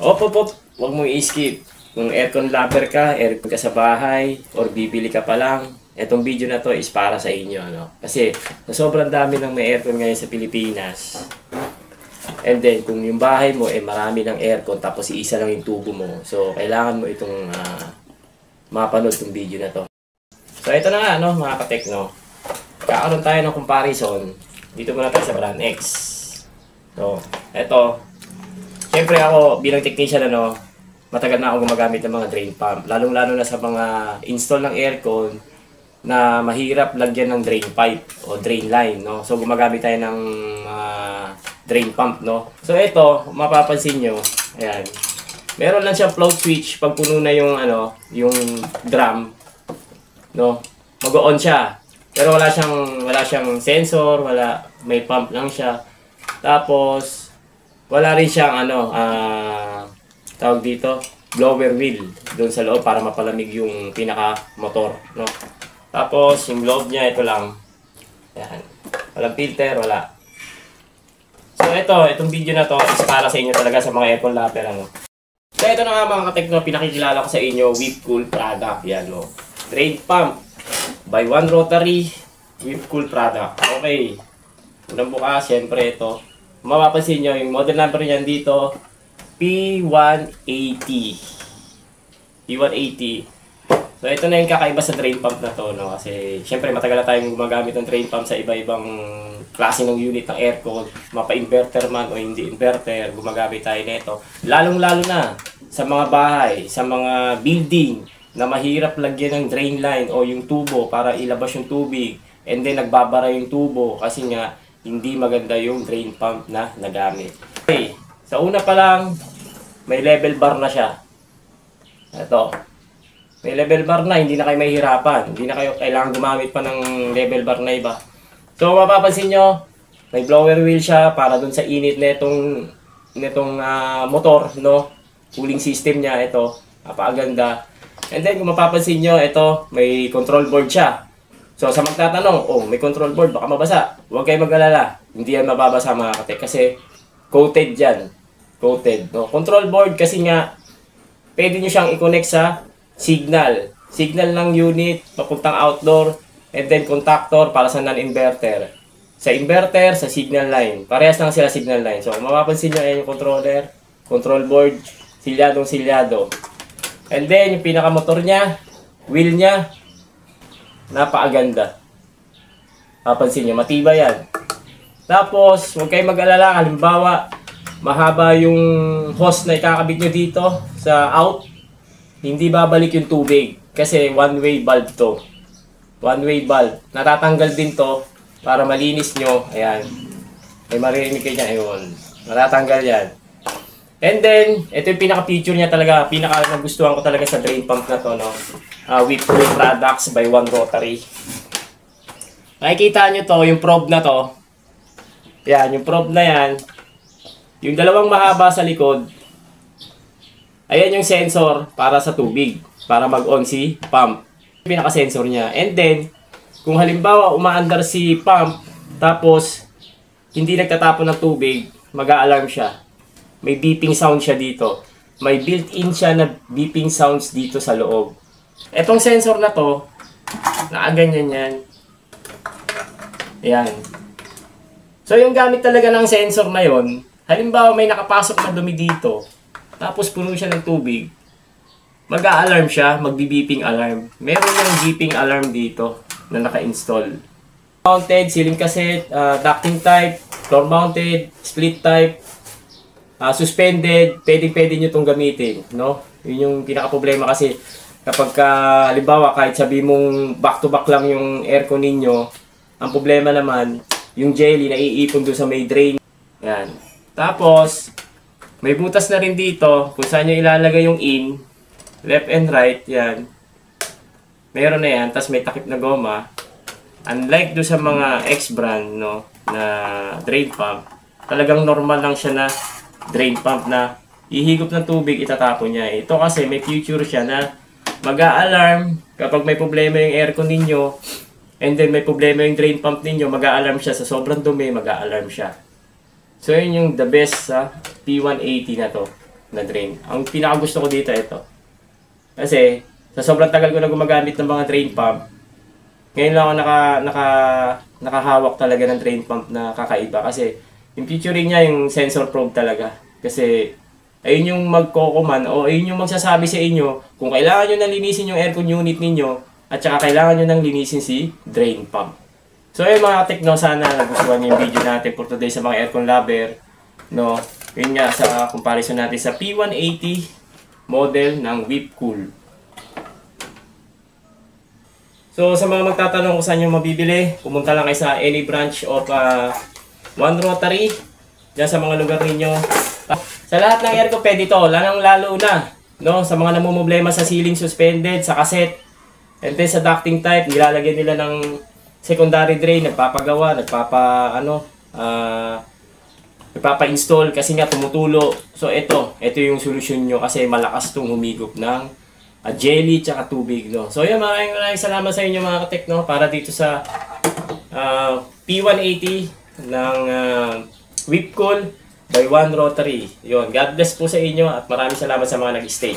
Op. Huwag mong i-skip. Kung aircon lover ka, aircon ka sa bahay, or bibili ka pa lang, etong video na to is para sa inyo. No? Kasi sa sobrang dami ng may aircon ngayon sa Pilipinas, and then kung yung bahay mo marami ng aircon tapos iisa lang yung tubo mo, so kailangan mo itong mapanood itong video na to. So ito na nga mga katekno, kakaroon tayo ng comparison. Dito muna tayo sa brand X. So ito, syempre ako bilang technician matagal na ako gumagamit ng mga drain pump, lalong lalo na sa mga install ng aircon na mahirap lagyan ng drain pipe o drain line, no? So gumagamit tayo ng drain pump, no? So ito, mapapansin nyo, ayan, meron lang siyang float switch pag puno na yung yung drum, no? Mag-on siya. Pero wala siyang sensor, may pump lang siya. Tapos wala rin siyang tawag dito, blower wheel doon sa loob para mapalamig yung pinaka motor, no? Tapos yung loob niya ito lang. Ayan. Walang filter, wala. So itong video na to is para sa inyo talaga sa mga aircon lover, So ito na nga mga katekno, pinakikilala ko sa inyo, Whipcool product. Yan, no. Drain pump by One Rotary, Whipcool product. Okay. Unang bukas, syempre ito. Mapapansin nyo, yung model number niyan dito, P180. P180. So ito na yung kakaiba sa drain pump na to, no? Kasi syempre matagal na tayong gumagamit ng drain pump sa iba-ibang klase ng unit ng aircon, mapa-inverter man o hindi inverter, gumagamit tayo nito. Lalong-lalo na sa mga bahay, sa mga building na mahirap lagyan ng drain line o yung tubo para ilabas yung tubig, and then nagbabara yung tubo kasi nga hindi maganda yung drain pump na nagamit. Okay, sa una pa lang may level bar na siya. Ito. May level bar na, hindi na kayo mahihirapan. Hindi na kayo kailangan gumamit pa ng level bar na iba. So, mapapansin nyo, may blower wheel siya para dun sa init nitong motor, no? Cooling system niya, ito. Napakaganda. And then, kung mapapansin nyo, ito, may control board siya. So, sa magtatanong, may control board, baka mabasa. Huwag kayo mag-alala. Hindi yan mababasa mga katek kasi coated yan. Coated, no? Control board kasi nga, pwede nyo siyang i-connect sa signal ng unit papuntang outdoor, and then contactor para sa non-inverter. Sa inverter, sa signal line. Parehas lang sila signal line. So, kung mapapansin nyo, ayan yung controller, control board, silyadong-silyado. And then, yung pinaka-motor niya, wheel niya, napakaganda. Mapapansin nyo, matibay yan. Tapos, huwag kayong mag-alala, halimbawa, mahaba yung hose na ikakabit nyo dito sa out, hindi babalik yung tubig kasi one-way valve to. One-way valve. Natatanggal din to para malinis nyo. Ayan. May maririnig kayo dyan. Ayun. Natatanggal yan. And then, ito yung pinaka-feature niya talaga. Pinaka-nagustuhan ko talaga sa drain pump na to, no? Whipcool products by One Rotary. Makikita nyo to, yung probe na to. Yan, yung probe na yan. Yung dalawang mahaba sa likod, ayan yung sensor para sa tubig, para mag-on si pump. Pinaka-sensor niya. And then, kung halimbawa umaandar si pump, tapos hindi nagtatapon ng tubig, mag-a-alarm siya. May beeping sound siya dito. May built-in siya na beeping sounds dito sa loob. Etong sensor na to, nakaganyan yan. Ayan. So, yung gamit talaga ng sensor na yon, halimbawa may nakapasok na dumi dito, tapos puno siya ng tubig, mag-a-alarm siya, magbi-beeping alarm. Meron yung beeping alarm dito na naka-install. Mounted, ceiling cassette, ducting type, floor mounted, split type, suspended, pwede nyo itong gamitin, no? Yun yung pinaka-problema kasi kapag halimbawa kahit sabi mong back-to-back lang yung aircon ninyo, ang problema naman, yung jelly na iipon doon sa may drain. Yan. Tapos, may butas na rin dito kung saan nyo ilalagay yung in, left and right, yan. Meron na yan, tapos may takip na goma. Unlike do sa mga X-brand, no, na drain pump, talagang normal lang siya na drain pump na ihigop ng tubig, itatapon niya. Ito kasi may feature siya na mag-a-alarm kapag may problema yung aircon ninyo, and then may problema yung drain pump ninyo, mag-a-alarm siya. Sa sobrang dumi, mag-a-alarm siya. So, yun yung the best sa P180 na to. na drain. Ang pinakagusto ko dito ito. Kasi sa sobrang tagal ko na gumagamit ng mga drain pump, ngayon lang ako nakahawak talaga ng drain pump na kakaiba. Kasi yung featuring niya, yung sensor probe talaga. Kasi ayun yung magko-command o ayun yung magsasabi sa inyo kung kailangan nyo nang linisin yung aircon unit ninyo at saka kailangan nyo nang linisin si drain pump. So ayun mga tekno, sana nagustuhan nyo yung video natin for today sa mga aircon lover. No? Yun nga sa comparison natin sa P180 model ng Whipcool. So sa mga magtatanong kung saan yung mabibili, pumunta lang kayo sa any branch of One Rotary dyan sa mga lugar ninyo. Sa lahat ng aircon pwede ito, lalo na no, sa mga namumblema sa ceiling suspended, sa cassette, and then sa ducting type, nilalagyan nila ng secondary drain, nagpapagawa, nagpapa-install kasi nga tumutulo. So ito yung solusyon nyo kasi malakas itong humigop ng jelly tsaka tubig, no. So yun, maraming salamat sa inyo mga katek, no, para dito sa P180 ng Whipcool by One Rotary. Yun, God bless po sa inyo at maraming salamat sa mga nag-stay.